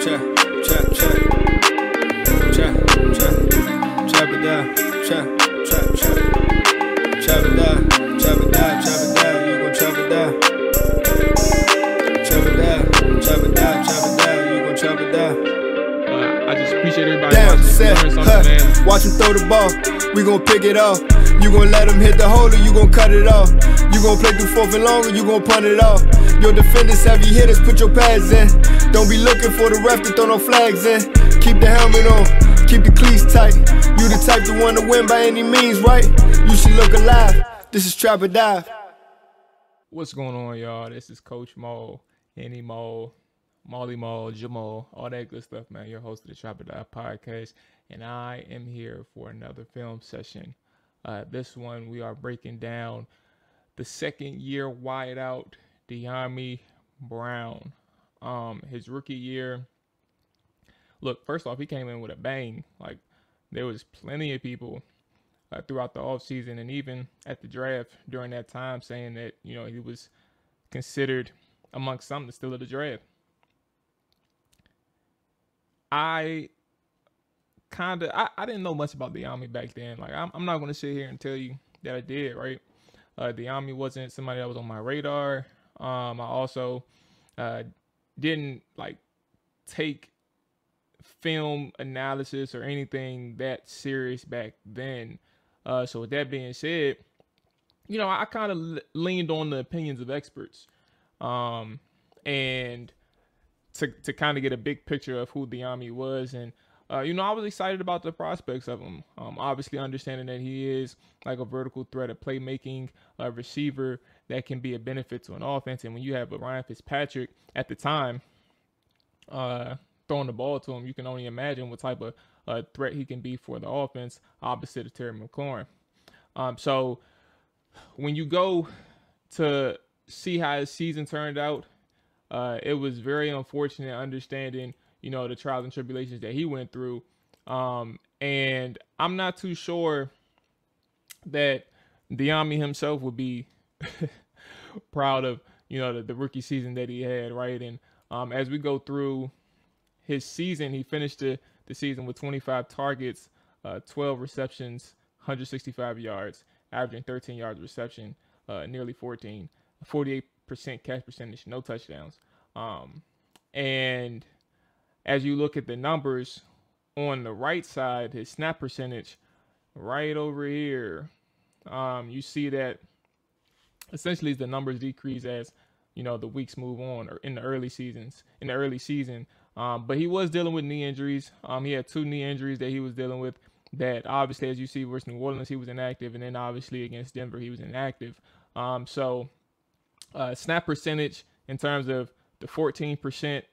I just appreciate everybody watching. Watch him throw the ball, we gon' pick it off. You gon' let him hit the hole or you gon' cut it off. You gon' play through fourth and long or you gon' punt it off. Your defenders heavy hitters, put your pads in. Don't be looking for the ref to throw no flags in. Keep the helmet on, keep the cleats tight. You the type to want to win by any means, right? You should look alive, this is Trap or Dive. What's going on, y'all? This is Coach Mual, Henny Mual, Molly Mual, Jamal, all that good stuff, man. Your host of the Trap or Dive podcast, and I am here for another film session. This one, we are breaking down the second-year wideout, Dyami Brown. His rookie year. Look, first off, he came in with a bang. Like, there was plenty of people throughout the offseason and even at the draft during that time saying that, you know, he was considered amongst some the steal of the draft. I didn't know much about Dyami back then. Like, I'm not going to sit here and tell you that I did, right? Dyami wasn't somebody that was on my radar. I also didn't, like, take film analysis or anything that serious back then. So with that being said, you know, I kind of leaned on the opinions of experts, and to kind of get a big picture of who Dyami was. And, you know, I was excited about the prospects of him. Obviously understanding that he is like a vertical threat, a playmaking receiver that can be a benefit to an offense. And when you have Ryan Fitzpatrick at the time throwing the ball to him, you can only imagine what type of threat he can be for the offense, opposite of Terry McLaurin. So when you go to see how his season turned out, it was very unfortunate understanding, you know, the trials and tribulations that he went through. And I'm not too sure that Dyami himself would be proud of, you know, the rookie season that he had, right? And as we go through his season, he finished the season with 25 targets, 12 receptions, 165 yards, averaging 13 yards reception, nearly 48% catch percentage, no touchdowns. And as you look at the numbers on the right side, his snap percentage right over here, you see that essentially the numbers decrease as, you know, the weeks move on, or in the early season. But he was dealing with knee injuries. He had 2 knee injuries that he was dealing with that obviously, as you see, versus New Orleans, he was inactive. And then obviously against Denver, he was inactive. So snap percentage in terms of the 14%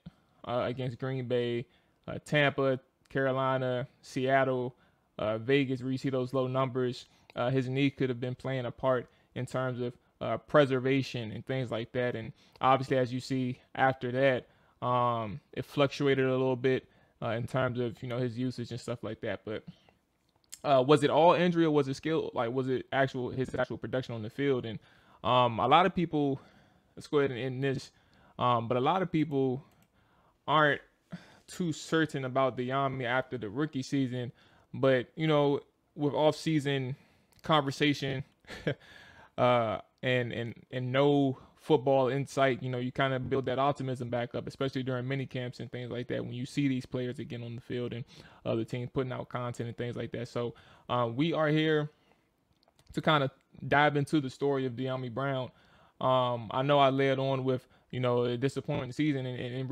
against Green Bay, Tampa, Carolina, Seattle, Vegas, where you see those low numbers, his knee could have been playing a part in terms of preservation and things like that. And obviously, as you see after that, it fluctuated a little bit in terms of, you know, his usage and stuff like that. But was it all injury or was it skill? Like, was it his actual production on the field? And a lot of people, let's go ahead and end this. But a lot of people aren't too certain about Dyami after the rookie season. But, you know, with off-season conversation and no football insight, you know, you kind of build that optimism back up, especially during mini camps and things like that, when you see these players again on the field and other teams putting out content and things like that. So we are here to kind of dive into the story of Dyami Brown. I know I led on with, you know, a disappointing season, and in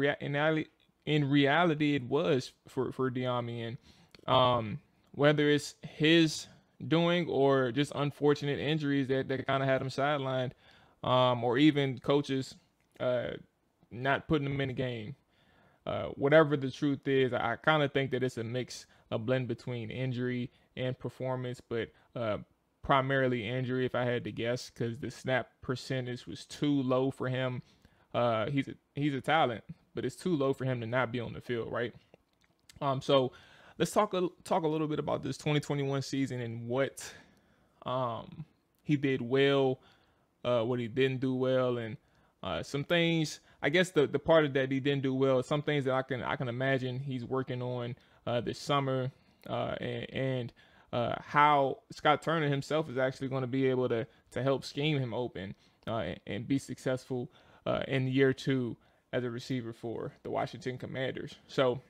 reality it was for Dyami. And whether it's his doing or just unfortunate injuries that kind of had him sidelined, or even coaches not putting him in the game. Whatever the truth is, I kind of think that it's a blend between injury and performance, but primarily injury if I had to guess, because the snap percentage was too low for him. He's a talent, but it's too low for him to not be on the field, right? So let's talk a little bit about this 2021 season and what he did well, what he didn't do well, and some things I guess the part of that he didn't do well, some things that I can imagine he's working on this summer, and how Scott Turner himself is actually going to be able to help scheme him open and be successful in year 2 as a receiver for the Washington Commanders. So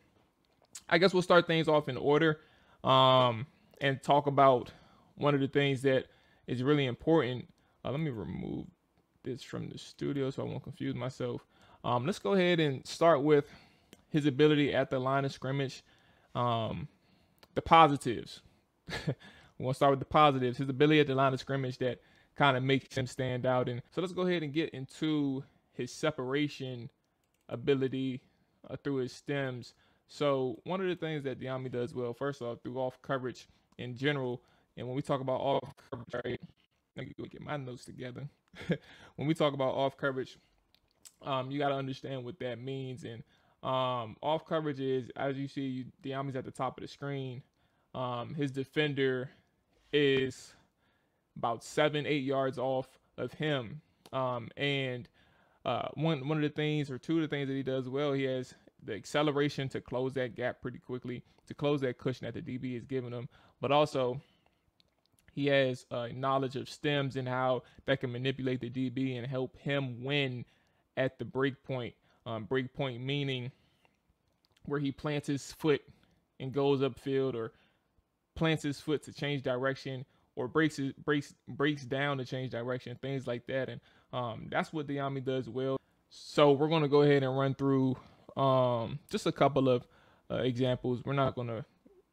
I guess we'll start things off in order, and talk about one of the things that is really important. Let me remove this from the studio so I won't confuse myself. Let's go ahead and start with his ability at the line of scrimmage. The positives. We're going to start with the positives. His ability at the line of scrimmage that kind of makes him stand out. And so let's go ahead and get into his separation ability through his stems. So one of the things that Dyami does well, first off, through off coverage in general, and when we talk about off coverage, right, let me go get my notes together. When we talk about off coverage, you got to understand what that means. And off coverage is, as you see, Dyami's at the top of the screen. His defender is about 7-8 yards off of him. And one of the things, or two of the things that he does well, he has the acceleration to close that gap pretty quickly, to close that cushion that the DB is giving him. But also, he has knowledge of stems and how that can manipulate the DB and help him win at the break point. Break point meaning where he plants his foot and goes upfield, or plants his foot to change direction, or breaks down to change direction, things like that. And that's what Dyami does well. So we're going to go ahead and run through just a couple of examples. We're not going to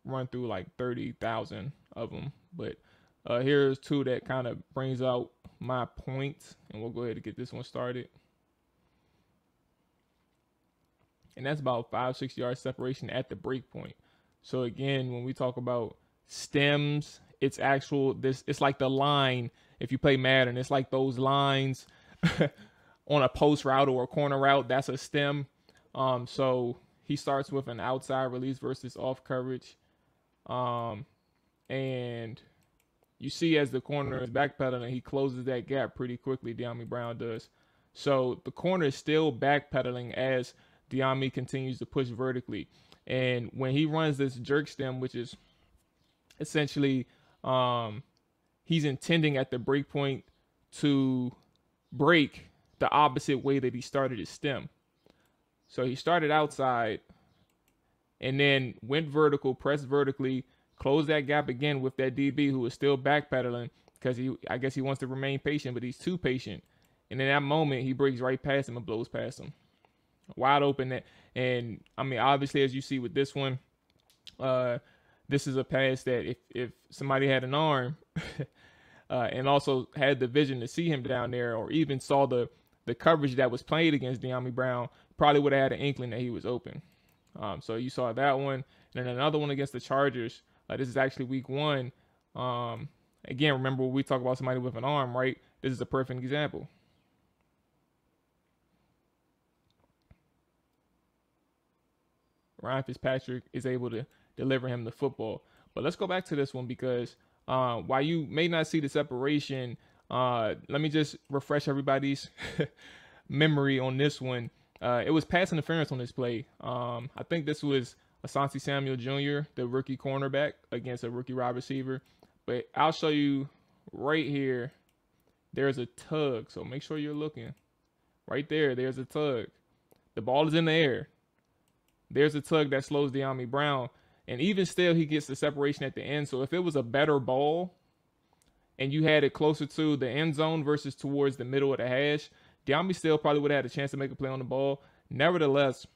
run through like 30,000 of them, but here's two that kind of brings out my points, and we'll go ahead and get this one started. And that's about 5-6 yard separation at the break point. So again, when we talk about stems, it's it's like the line. If you play Madden, it's like those lines on a post route or a corner route. That's a stem. So he starts with an outside release versus off coverage. And you see as the corner is backpedaling, he closes that gap pretty quickly, Dyami Brown does. So the corner is still backpedaling as Dyami continues to push vertically. And when he runs this jerk stem, which is essentially he's intending at the break point to break the opposite way that he started his stem. So he started outside and then went vertical, pressed vertically, closed that gap again with that DB who was still backpedaling because I guess he wants to remain patient, but he's too patient. And in that moment, he breaks right past him and blows past him. Wide open. And I mean, obviously, as you see with this one, this is a pass that if somebody had an arm and also had the vision to see him down there, or even saw the coverage that was played against Dyami Brown, probably would have had an inkling that he was open. So you saw that one. And then another one against the Chargers. This is actually week 1. Again, remember when we talk about somebody with an arm, right? This is a perfect example. Ryan Fitzpatrick is able to deliver him the football. But let's go back to this one because while you may not see the separation, let me just refresh everybody's memory on this one. It was pass interference on this play. I think this was Asante Samuel Jr., the rookie cornerback, against a rookie wide receiver. But I'll show you right here. There's a tug, so make sure you're looking. Right there, there's a tug. The ball is in the air. There's a tug that slows Dyami Brown. And even still, he gets the separation at the end. So if it was a better ball and you had it closer to the end zone versus towards the middle of the hash, Dyami still probably would have had a chance to make a play on the ball. Nevertheless,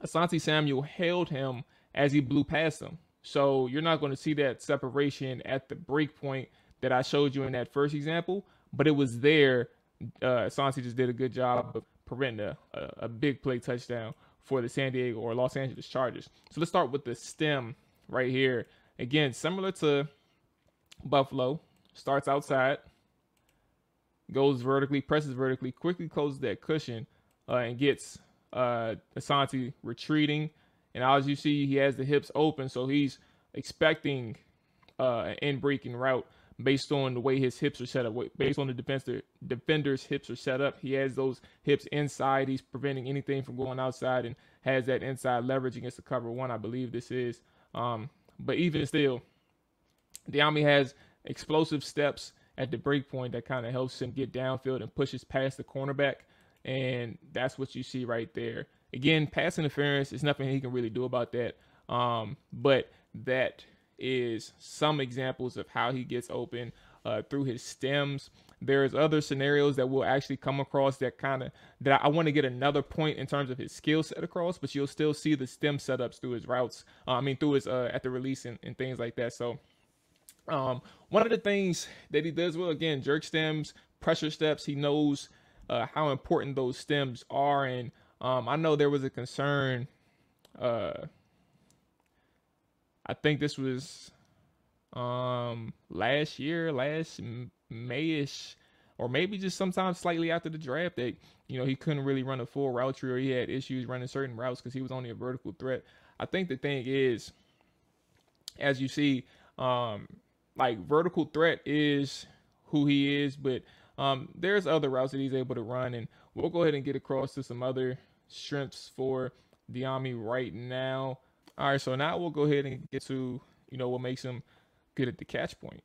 Asante Samuel held him as he blew past him. So you're not going to see that separation at the break point that I showed you in that first example, but it was there. Asante just did a good job of preventing a big play touchdown for the San Diego or Los Angeles Chargers. So let's start with the stem right here. Again, similar to Buffalo, starts outside, goes vertically, presses vertically, quickly closes that cushion, and gets Asante retreating. And as you see, he has the hips open, so he's expecting an in-breaking route. based on the way his hips are set up, based on the defender's hips are set up. He has those hips inside. He's preventing anything from going outside and has that inside leverage against the cover one, I believe this is. But even still, Dyami has explosive steps at the break point that kind of helps him get downfield and pushes past the cornerback. And that's what you see right there. Again, pass interference, there's nothing he can really do about that. But that is some examples of how he gets open through his stems. There's other scenarios that we'll actually come across that I want to get another point in terms of his skill set across, but you'll still see the stem setups through his routes. Through his at the release and things like that. So one of the things that he does well, again, jerk stems, pressure steps. He knows how important those stems are. And I know there was a concern. I think this was last May-ish, or maybe just sometime slightly after the draft, that he couldn't really run a full route tree, or he had issues running certain routes because he was only a vertical threat. I think the thing is, as you see, like vertical threat is who he is, but there's other routes that he's able to run, and we'll go ahead and get across to some other strengths for Dyami right now. All right, so now we'll go ahead and get to what makes him good at the catch point.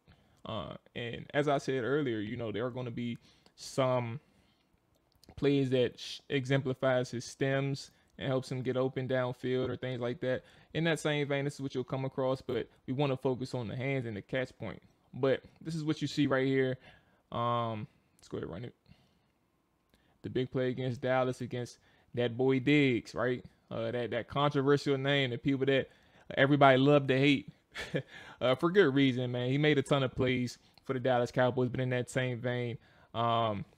And as I said earlier, there are going to be some plays that exemplifies his stems and helps him get open downfield or things like that. In that same vein, this is what you'll come across, but we want to focus on the hands and the catch point. But this is what you see right here. Let's go ahead and run it. The big play against Dallas, against that boy Diggs, right? That controversial name that people that everybody loved to hate for good reason, man. He made a ton of plays for the Dallas Cowboys, but in that same vein,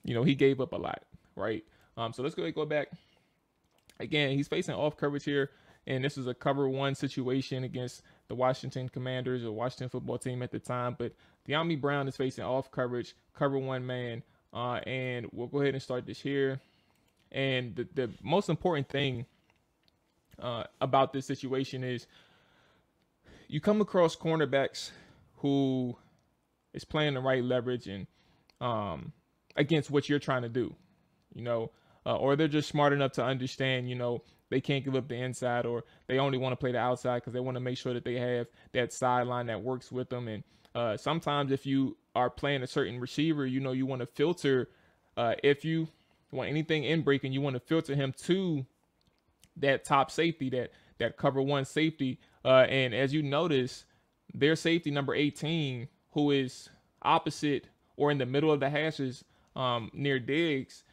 he gave up a lot, right? So let's go back. Again, he's facing off coverage here, and this is a cover one situation against the Washington Commanders or Washington football team at the time. But Dyami Brown is facing off coverage, cover one man, and we'll go ahead and start this here. And the most important thing about this situation is you come across cornerbacks who is playing the right leverage and against what you're trying to do, or they're just smart enough to understand, they can't give up the inside, or they only want to play the outside because they want to make sure that they have that sideline that works with them. And sometimes if you are playing a certain receiver, you want to filter, if you want anything in breaking, you want to filter him to that top safety, that cover one safety. And as you notice, their safety number 18, who is opposite or in the middle of the hashes near Diggs,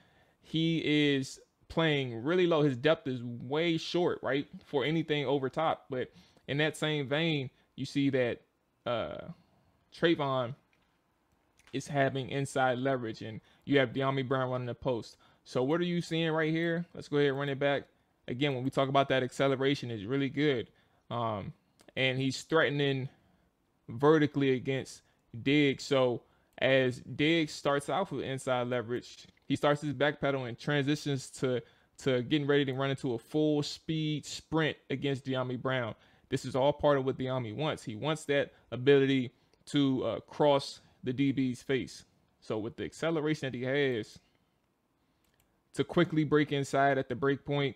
he is playing really low. His depth is way short, right, for anything over top. But in that same vein, you see that Trayvon is having inside leverage, and you have Dyami Brown running the post. So what are you seeing right here? Let's go ahead and run it back. Again, when we talk about that acceleration, it's really good. And he's threatening vertically against Diggs. So as Diggs starts out with inside leverage, he starts his back pedal and transitions to getting ready to run into a full speed sprint against Dyami Brown. This is all part of what Dyami wants. He wants that ability to cross the DB's face. So with the acceleration that he has to quickly break inside at the break point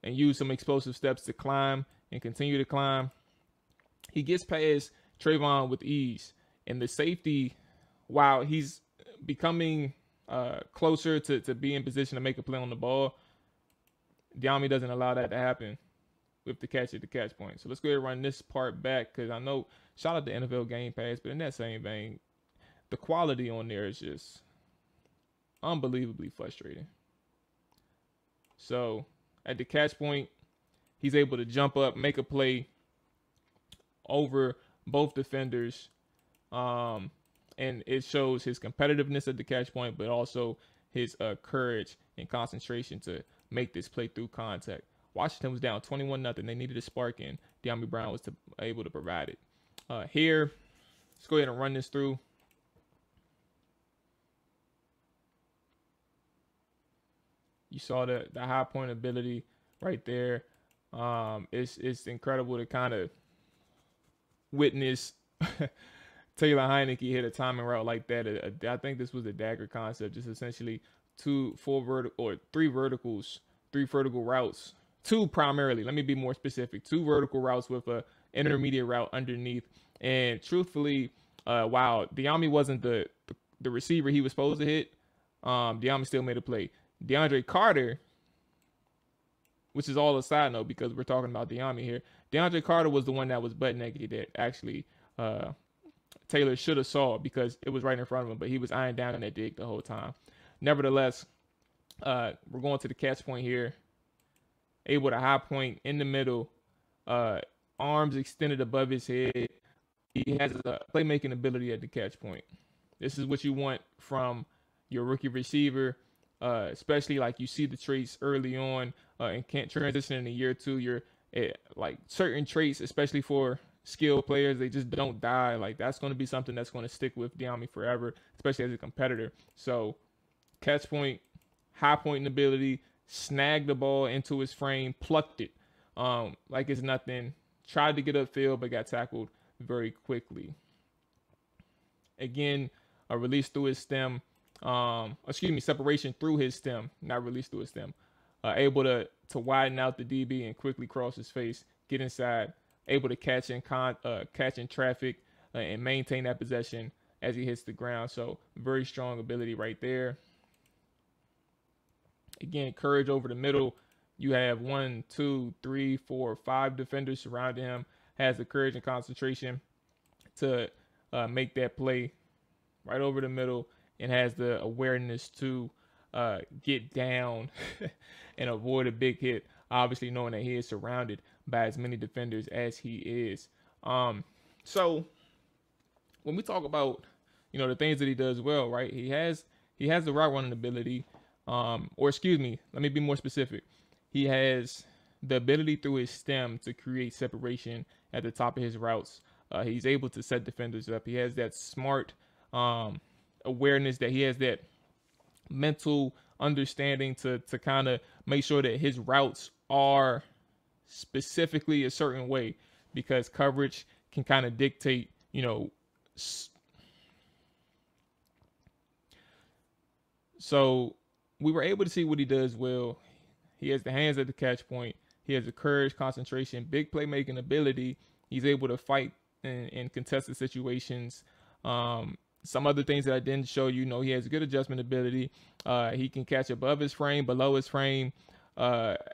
and use some explosive steps to climb and continue to climb, he gets past Trayvon with ease. And the safety, while he's becoming closer to be in position to make a play on the ball, Dyami doesn't allow that to happen with the catch at the catch point. So let's go ahead and run this part back, because I know, shout out to NFL Game Pass, but in that same vein, the quality on there is just unbelievably frustrating. So at the catch point, he's able to jump up, make a play over both defenders. And it shows his competitiveness at the catch point, but also his courage and concentration to make this play through contact. Washington was down 21-0. They needed a spark, and Dyami Brown was able to provide it. Here, let's go ahead and run this through. You saw the high point ability right there. It's incredible to kind of witness Taylor Heineke hit a timing route like that. I think this was a dagger concept, just essentially three vertical routes, two primarily. Let me be more specific: two vertical routes with a intermediate route underneath. And truthfully, while Dyami wasn't the receiver he was supposed to hit, Dyami still made a play. DeAndre Carter, which is all a side note because we're talking about Dyami here. DeAndre Carter was the one that was butt naked that actually Taylor should have saw because it was right in front of him, but he was eyeing down in that dig the whole time. Nevertheless, we're going to the catch point here. Able to high point in the middle, arms extended above his head. He has a playmaking ability at the catch point. This is what you want from your rookie receiver, especially like you see the traits early on and can't transition in a year or two. You're like certain traits, especially for skilled players, they just don't die. Like that's going to be something that's going to stick with Dyami forever, especially as a competitor. So catch point, high pointing ability, snagged the ball into his frame, plucked it like it's nothing, tried to get upfield but got tackled very quickly. Again, a release through his stem, separation through his stem, not release through his stem. Able to widen out the DB and quickly cross his face, get inside, able to catch in traffic and maintain that possession as he hits the ground. So very strong ability right there. Again, courage over the middle. You have 1, 2, 3, 4, 5 defenders surrounding him. Has the courage and concentration to make that play right over the middle, and has the awareness to get down and avoid a big hit, obviously knowing that he is surrounded by as many defenders as he is. So when we talk about, the things that he does well, right? He has the route running ability, let me be more specific. He has the ability through his stem to create separation at the top of his routes. He's able to set defenders up. He has that smart awareness, that he has that mental understanding to kind of make sure that his routes are specifically a certain way, because coverage can kind of dictate, so we were able to see what he does well. He has the hands at the catch point. He has the courage, concentration, big playmaking ability. He's able to fight in contested situations. Some other things that I didn't show you, he has good adjustment ability. He can catch above his frame, below his frame.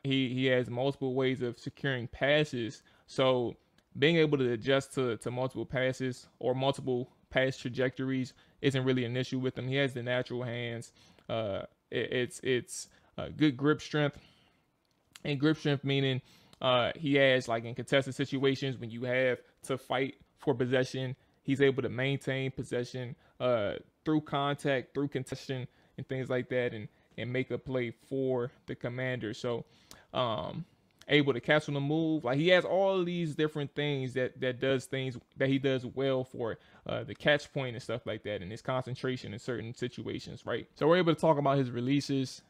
He has multiple ways of securing passes. So being able to adjust to multiple passes or multiple pass trajectories isn't really an issue with him. He has the natural hands. It's good grip strength. And grip strength meaning he has, like in contested situations when you have to fight for possession, he's able to maintain possession through contact, through contention, and things like that, and make a play for the commander. So able to catch on the move. Like he has all of these different things that does things that he does well for the catch point and stuff like that, and his concentration in certain situations, right? So we're able to talk about his releases,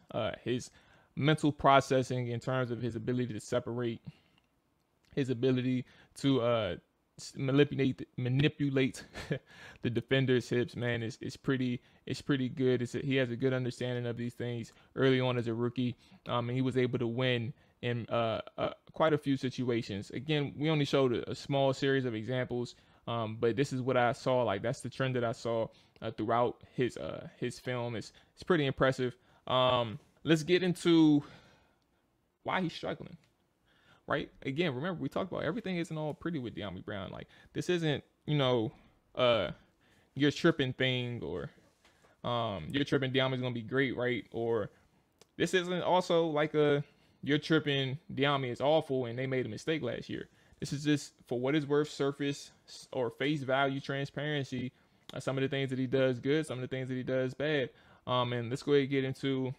his mental processing in terms of his ability to separate, his ability to manipulate the defender's hips. Man, it's pretty good. He has a good understanding of these things early on as a rookie, and he was able to win in quite a few situations. Again, we only showed a small series of examples, but this is what I saw. Like that's the trend that I saw throughout his film. It's pretty impressive. Let's get into why he's struggling. Right? Again, remember we talked about everything isn't all pretty with Dyami Brown. Like this isn't, you're tripping thing, or you're tripping Dyami's gonna be great, right? Or this isn't also like you're tripping Dyami is awful and they made a mistake last year. This is just, for what it's worth, surface or face value transparency. Some of the things that he does good, some of the things that he does bad. And let's go ahead and get into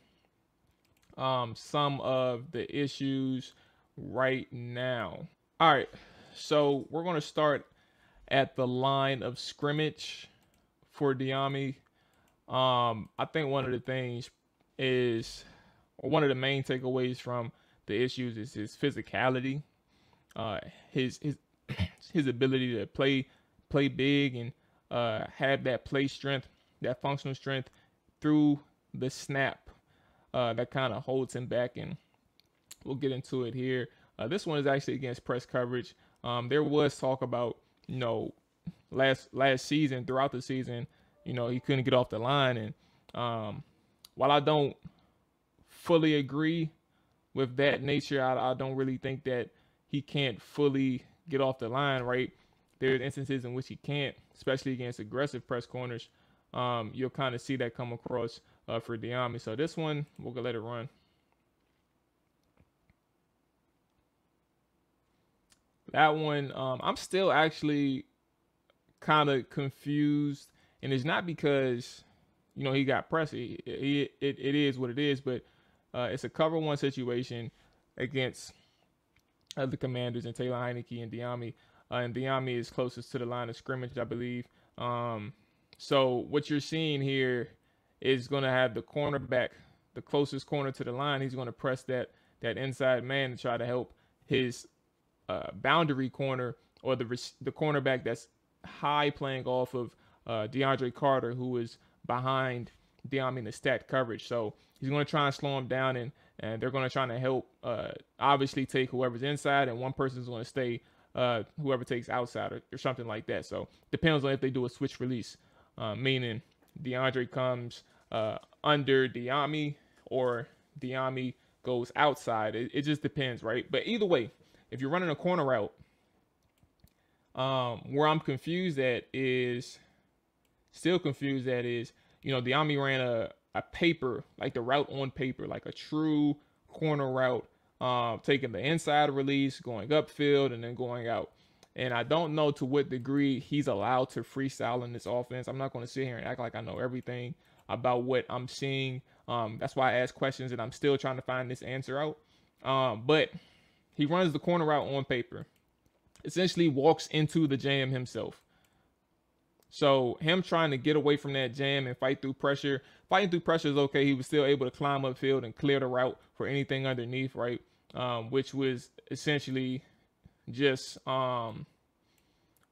some of the issues right now. All right, so we're going to start at the line of scrimmage for Dyami. I think one of the things is, or one of the main takeaways from the issues is his physicality, his ability to play big and have that play strength, that functional strength through the snap that kind of holds him back. And we'll get into it here. This one is actually against press coverage. There was talk about, last season, throughout the season, he couldn't get off the line. And while I don't fully agree with that nature, I don't really think that he can't fully get off the line, right? There's instances in which he can't, especially against aggressive press corners. You'll kind of see that come across for Dyami. So this one, we'll let it run. That one, I'm still actually kind of confused, and it's not because he got pressed. It is what it is, but it's a cover one situation against the Commanders and Taylor Heineke and Dyami. And Dyami is closest to the line of scrimmage, I believe. So what you're seeing here is going to have the cornerback, the closest corner to the line. He's going to press that inside man to try to help his boundary corner, or the cornerback that's high, playing off of DeAndre Carter, who is behind Dyami in the stacked coverage. So he's going to try and slow him down, and they're going to try to help obviously take whoever's inside, and one person's going to stay whoever takes outside or something like that. So depends on if they do a switch release, meaning DeAndre comes under Dyami or Dyami goes outside. It just depends, right? But either way, if you're running a corner route, where I'm confused at is, Dyami ran a paper, like the route on paper, like a true corner route, taking the inside release, going upfield, and then going out. And I don't know to what degree he's allowed to freestyle in this offense. I'm not going to sit here and act like I know everything about what I'm seeing. That's why I ask questions, and I'm still trying to find this answer out. But he runs the corner route on paper, essentially walks into the jam himself. So him trying to get away from that jam and fighting through pressure is okay. He was still able to climb upfield and clear the route for anything underneath, right? Which was essentially just, the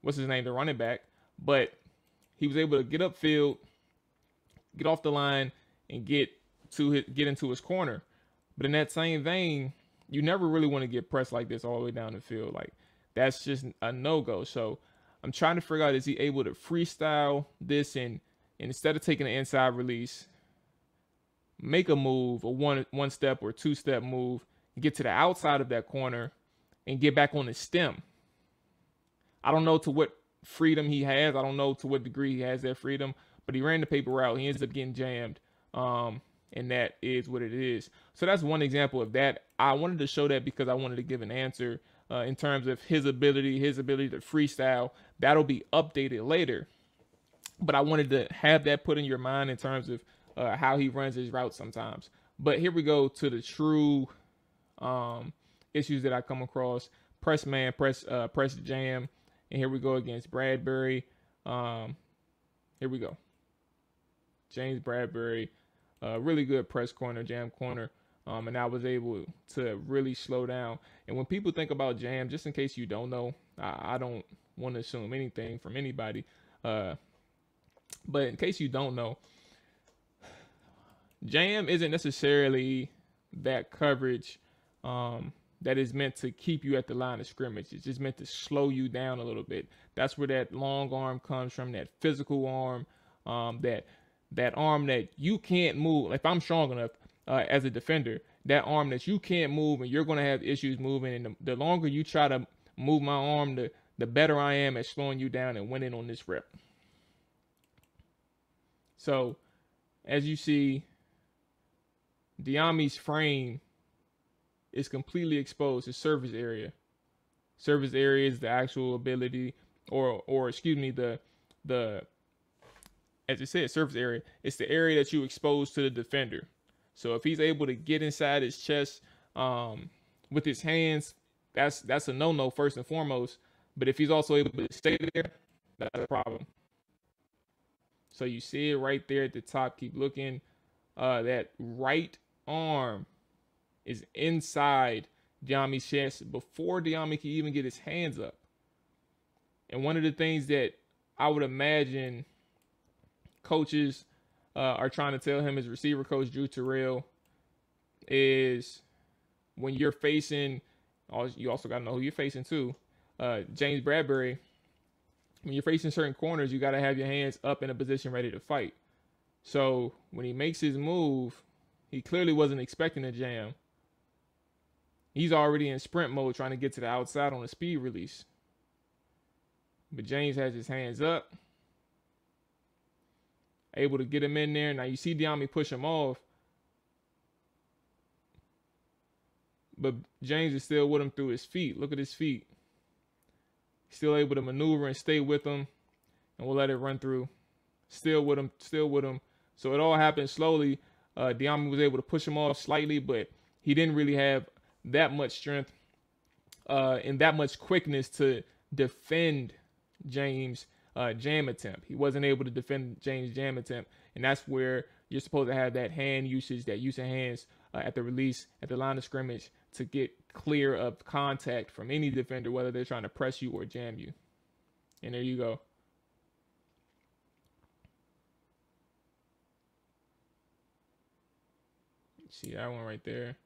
running back. But he was able to get upfield, get off the line, and get into his corner. But in that same vein, you never really want to get pressed like this all the way down the field. Like, that's just a no-go. So I'm trying to figure out, is he able to freestyle this and instead of taking an inside release, make a move, a one step or two step move, and get to the outside of that corner and get back on the stem. I don't know to what freedom he has. I don't know to what degree he has that freedom, but he ran the paper route. He ends up getting jammed. And that is what it is. So that's one example of that. I wanted to show that because I wanted to give an answer in terms of his ability to freestyle. That'll be updated later. But I wanted to have that put in your mind in terms of how he runs his routes sometimes. But here we go to the true issues that I come across. Press man, press jam. And here we go against Bradbury. Here we go. James Bradbury. Really good press corner, jam corner. And I was able to really slow down. And when people think about jam, just in case you don't know, I don't want to assume anything from anybody. But in case you don't know, jam isn't necessarily that coverage that is meant to keep you at the line of scrimmage. It's just meant to slow you down a little bit. That's where that long arm comes from, that physical arm, that arm that you can't move. If I'm strong enough as a defender, that arm that you can't move and you're going to have issues moving. And the longer you try to move my arm, the better I am at slowing you down and winning on this rep. So as you see, Dyami's frame is completely exposed. His surface area. Surface area is the actual ability, or excuse me, the as it said, surface area. It's the area that you expose to the defender. So if he's able to get inside his chest with his hands, that's a no-no first and foremost. But if he's also able to stay there, that's a problem. So you see it right there at the top. Keep looking. That right arm is inside Dyami's chest before Dyami can even get his hands up. And one of the things that I would imagine coaches are trying to tell him, his receiver coach Drew Terrell, is when you're facing, you also got to know who you're facing too. James Bradbury, when you're facing certain corners, you got to have your hands up in a position ready to fight. So when he makes his move, he clearly wasn't expecting a jam. He's already in sprint mode trying to get to the outside on a speed release. But James has his hands up, able to get him in there. Now you see Dyami push him off, but James is still with him through his feet. Look at his feet. Still able to maneuver and stay with him, and we'll let it run through. Still with him, still with him. So it all happened slowly. Dyami was able to push him off slightly, but he didn't really have that much strength and that much quickness to defend James' jam attempt. He wasn't able to defend James' jam attempt, and that's where you're supposed to have that hand usage, that use of hands at the release, at the line of scrimmage, to get clear of contact from any defender, whether they're trying to press you or jam you. And there you go. See that one right there.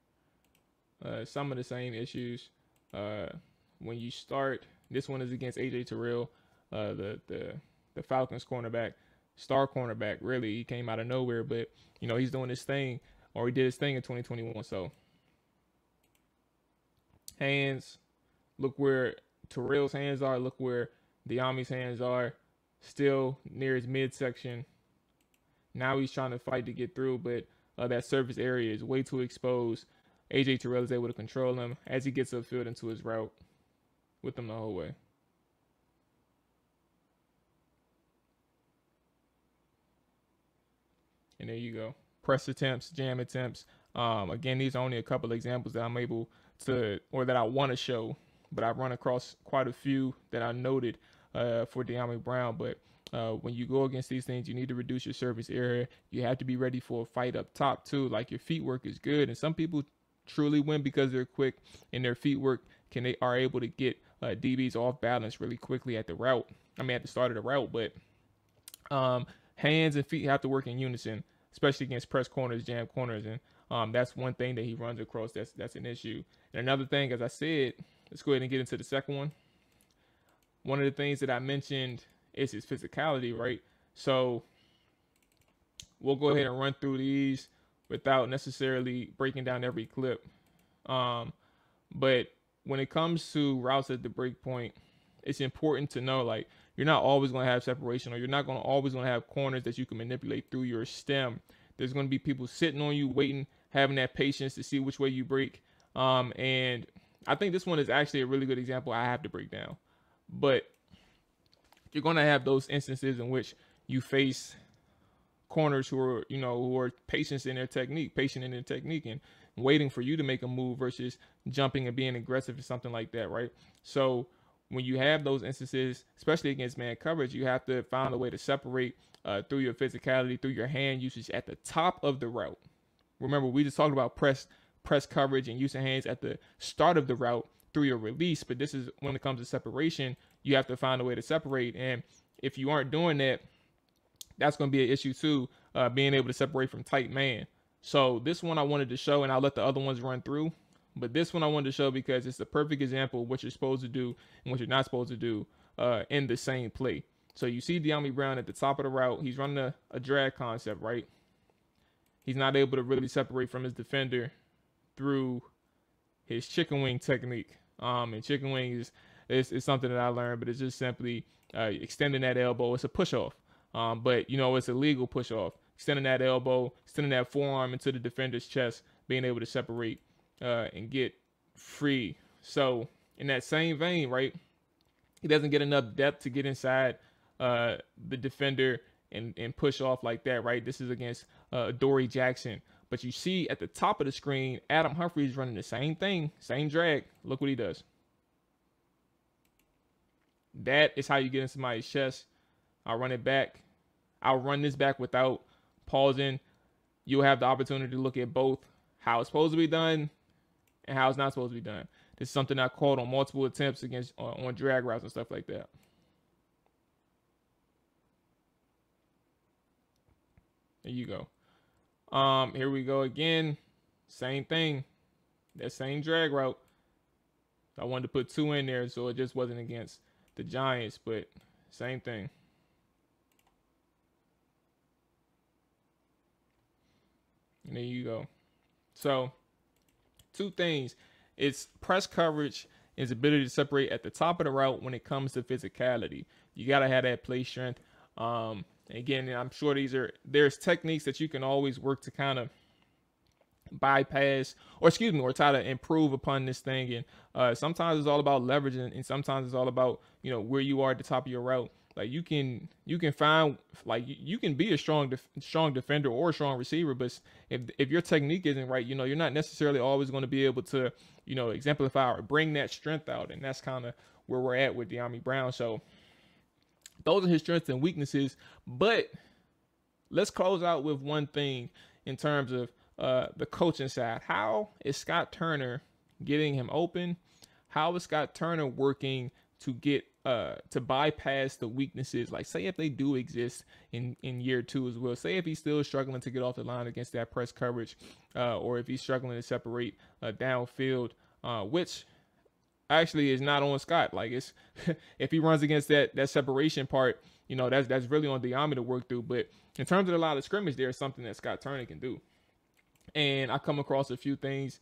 Some of the same issues. When you start, this one is against AJ Terrell, the Falcons cornerback, star cornerback. Really, he came out of nowhere, but you know he's doing his thing, or he did his thing in 2021. So hands, look where Terrell's hands are. Look where Dyami's hands are. Still near his midsection. Now he's trying to fight to get through, but that surface area is way too exposed. AJ Terrell is able to control him as he gets upfield into his route with him the whole way. And there you go. Press attempts, jam attempts. Again, these are only a couple of examples that I'm able to, or that I want to show, but I've run across quite a few that I noted for Dyami Brown. But when you go against these things, you need to reduce your surface area. You have to be ready for a fight up top too. Like, your feet work is good, and some people truly win because they're quick and their feet work are able to get DBs off balance really quickly at the route. I mean, at the start of the route, but hands and feet have to work in unison, especially against press corners, jam corners, and that's one thing that he runs across. That's an issue. And another thing, as I said, let's go ahead and get into the second one. One of the things that I mentioned is his physicality, right? So we'll go ahead and run through these without necessarily breaking down every clip. But when it comes to routes at the break point, it's important to know, like, you're not always going to have separation, or you're not always going to have corners that you can manipulate through your stem. There's going to be people sitting on you, waiting, having that patience to see which way you break. And I think this one is actually a really good example I have to break down. But you're going to have those instances in which you face corners who are patient in their technique, and waiting for you to make a move versus jumping and being aggressive or something like that, right? So when you have those instances, especially against man coverage, you have to find a way to separate through your physicality, through your hand usage at the top of the route. Remember, we just talked about press coverage and use of hands at the start of the route through your release, but this is when it comes to separation, you have to find a way to separate. And if you aren't doing that, that's going to be an issue too, being able to separate from tight man. So this one I wanted to show, and I'll let the other ones run through. But this one I wanted to show because it's the perfect example of what you're supposed to do and what you're not supposed to do in the same play. So you see Dyami Brown at the top of the route. He's running a drag concept, right? He's not able to really separate from his defender through his chicken wing technique. And chicken wing is something that I learned, but it's just simply extending that elbow. It's a push-off. But, you know, it's a legal push-off. Extending that elbow, extending that forearm into the defender's chest, being able to separate and get free. So in that same vein, right, he doesn't get enough depth to get inside the defender and push off like that, right? This is against Dory Jackson. But you see at the top of the screen, Adam Humphries running the same thing, same drag. Look what he does. That is how you get in somebody's chest. I'll run it back. I'll run this back without pausing. You'll have the opportunity to look at both how it's supposed to be done and how it's not supposed to be done. This is something I caught on multiple attempts against on drag routes and stuff like that. There you go. Here we go again. Same thing. That same drag route. I wanted to put 2 in there, so it just wasn't against the Giants, but same thing. And there you go. So 2 things. It's press coverage, his ability to separate at the top of the route when it comes to physicality. You got to have that play strength. Again, I'm sure there's techniques that you can always work to kind of bypass or try to improve upon this thing. And sometimes it's all about leveraging, and sometimes it's all about, where you are at the top of your route. Like you can find, like you can be a strong defender or a strong receiver, but if your technique isn't right, you're not necessarily always going to be able to, exemplify or bring that strength out. And that's kind of where we're at with Dyami Brown. So those are his strengths and weaknesses. But let's close out with one thing in terms of the coaching side. How is Scott Turner getting him open? How is Scott Turner working to get to bypass the weaknesses? Like, say if they do exist in year 2 as well. Say if he's still struggling to get off the line against that press coverage, or if he's struggling to separate downfield, which actually is not on Scott. Like, it's if he runs against that separation part, that's really on Dyami to work through. But in terms of the line of scrimmage, there's something that Scott Turner can do. And I come across a few things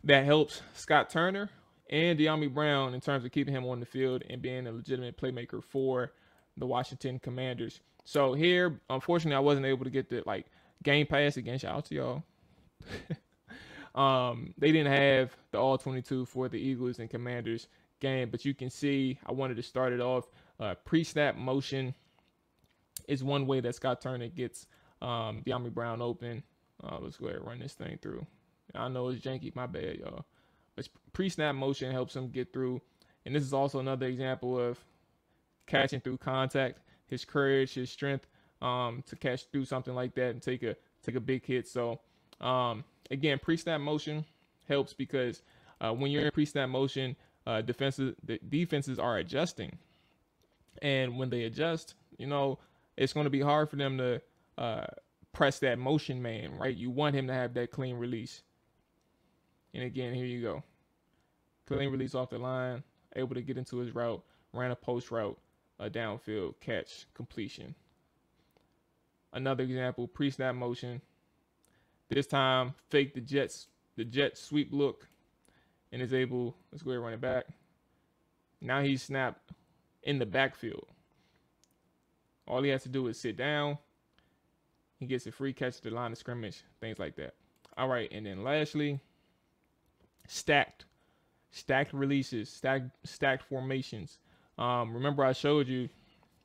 that helps Scott Turner and Dyami Brown in terms of keeping him on the field and being a legitimate playmaker for the Washington Commanders. So here, unfortunately, I wasn't able to get the Game Pass again. Shout out to y'all. They didn't have the all 22 for the Eagles and Commanders game, but you can see I wanted to start it off. Pre-snap motion is one way that Scott Turner gets Dyami Brown open. Let's go ahead and run this thing through. I know it's janky, my bad, y'all. But pre-snap motion helps him get through. And this is also another example of catching through contact, his courage, his strength to catch through something like that and take a big hit. So again, pre-snap motion helps because when you're in pre-snap motion, the defenses are adjusting. And when they adjust, it's going to be hard for them to press that motion man, right? You want him to have that clean release. And again, here you go. Clean release off the line, able to get into his route, ran a post route, a downfield catch, completion. Another example, pre-snap motion. This time, fake the jet sweep look, and is able, let's go ahead and run it back. Now he's snapped in the backfield. All he has to do is sit down. He gets a free catch to the line of scrimmage, things like that. All right, and then lastly, stacked releases, stacked formations. Remember I showed you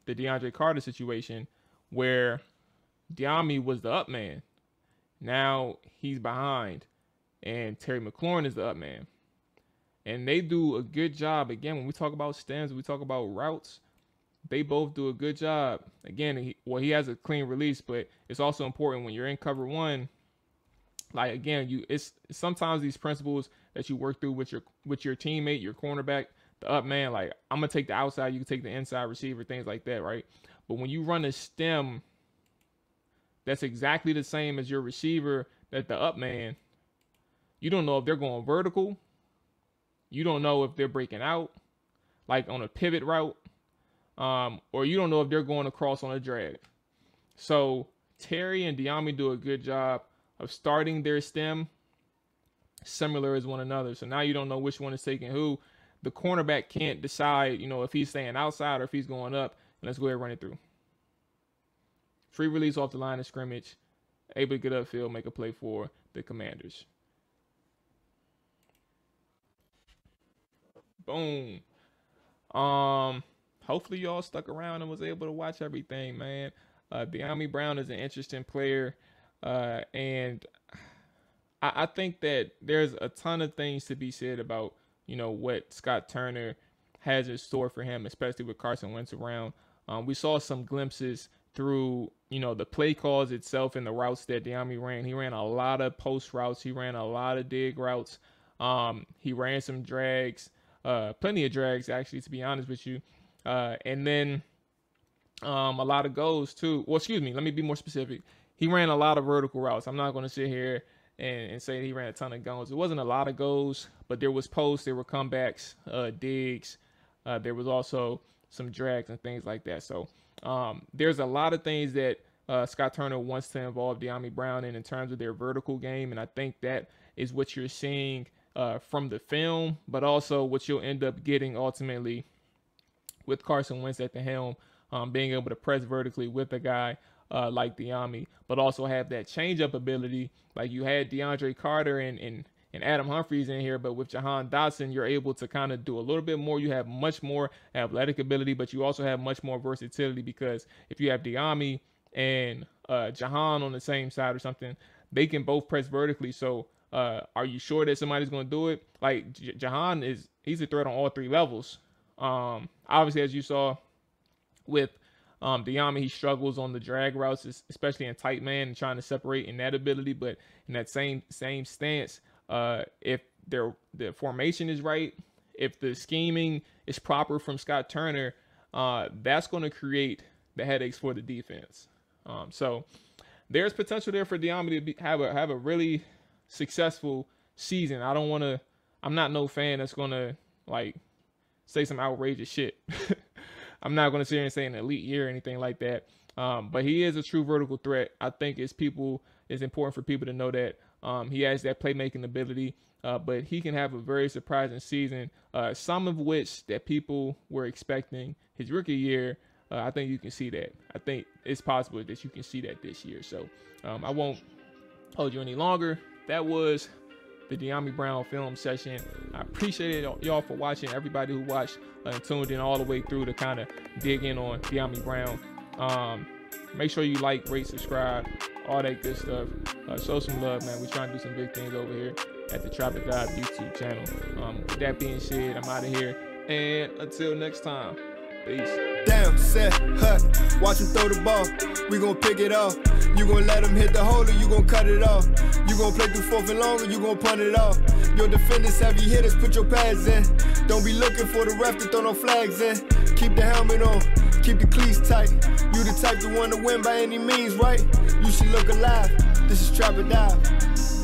the DeAndre Carter situation where Dyami was the up man. Now he's behind, and Terry McLaurin is the up man. And they do a good job. Again, when we talk about stems, we talk about routes, they both do a good job. Again, he has a clean release, but it's also important when you're in cover one. Like, again, it's sometimes these principles that you work through with your teammate, your cornerback, the up man. Like, I'm gonna take the outside, you can take the inside receiver, things like that, right? But when you run a stem that's exactly the same as your receiver, that the up man, you don't know if they're going vertical. You don't know if they're breaking out, like on a pivot route, or you don't know if they're going across on a drag. So Terry and Dyami do a good job of starting their stem similar as one another. So now you don't know which one is taking who. The cornerback can't decide, if he's staying outside or if he's going up. And let's go ahead and run it through. Free release off the line of scrimmage, able to get upfield, make a play for the Commanders. Boom. Hopefully y'all stuck around and was able to watch everything, man. Dyami Brown is an interesting player. And I think that there's a ton of things to be said about, what Scott Turner has in store for him, especially with Carson Wentz around. We saw some glimpses through, the play calls itself and the routes that Dyami ran. He ran a lot of post routes. He ran a lot of dig routes. He ran some drags, plenty of drags, actually, to be honest with you. And then a lot of goes too. Well, excuse me, let me be more specific. he ran a lot of vertical routes. I'm not going to sit here and say he ran a ton of goals. It wasn't a lot of goals, but there was posts, there were comebacks, digs. There was also some drags and things like that. So there's a lot of things that Scott Turner wants to involve Dyami Brown in terms of their vertical game, and I think that is what you're seeing from the film, but also what you'll end up getting ultimately with Carson Wentz at the helm, being able to press vertically with a guy like Dyami, but also have that change-up ability. Like you had DeAndre Carter and Adam Humphries in here, but with Jahan Dotson, you're able to kind of do a little bit more. You have much more athletic ability, but you also have much more versatility, because if you have Dyami and Jahan on the same side or something, they can both press vertically. So are you sure that somebody's going to do it? Like Jahan he's a threat on all three levels. Obviously, as you saw with Dyami, he struggles on the drag routes, especially in tight man and trying to separate in that ability. But in that same stance, if the formation is right, if the scheming is proper from Scott Turner, that's going to create the headaches for the defense. So there's potential there for Dyami to have a really successful season. I'm not no fan that's going to like say some outrageous shit. I'm not going to sit here and say an elite year or anything like that. But he is a true vertical threat. I think it's important for people to know that he has that playmaking ability, but he can have a very surprising season, some of which that people were expecting his rookie year. I think you can see that. I think it's possible that you can see that this year. So I won't hold you any longer. That was the Dyami Brown film session. I appreciate y'all for watching, everybody who watched and tuned in all the way through to kind of dig in on Dyami Brown. Make sure you like, rate, subscribe, all that good stuff. Show some love, man. We're trying to do some big things over here at the Trap It God YouTube channel. With that being said, I'm out of here. And until next time, peace. Down, set, hut, watch him throw the ball. We gon' pick it off. You gon' let him hit the hole or you gon' cut it off. You gon' play through fourth and long or you gon' punt it off. Your defenders heavy hitters, put your pads in. Don't be looking for the ref to throw no flags in. Keep the helmet on, keep the cleats tight. You the type to want to win by any means, right? You should look alive. This is Trap It Dive.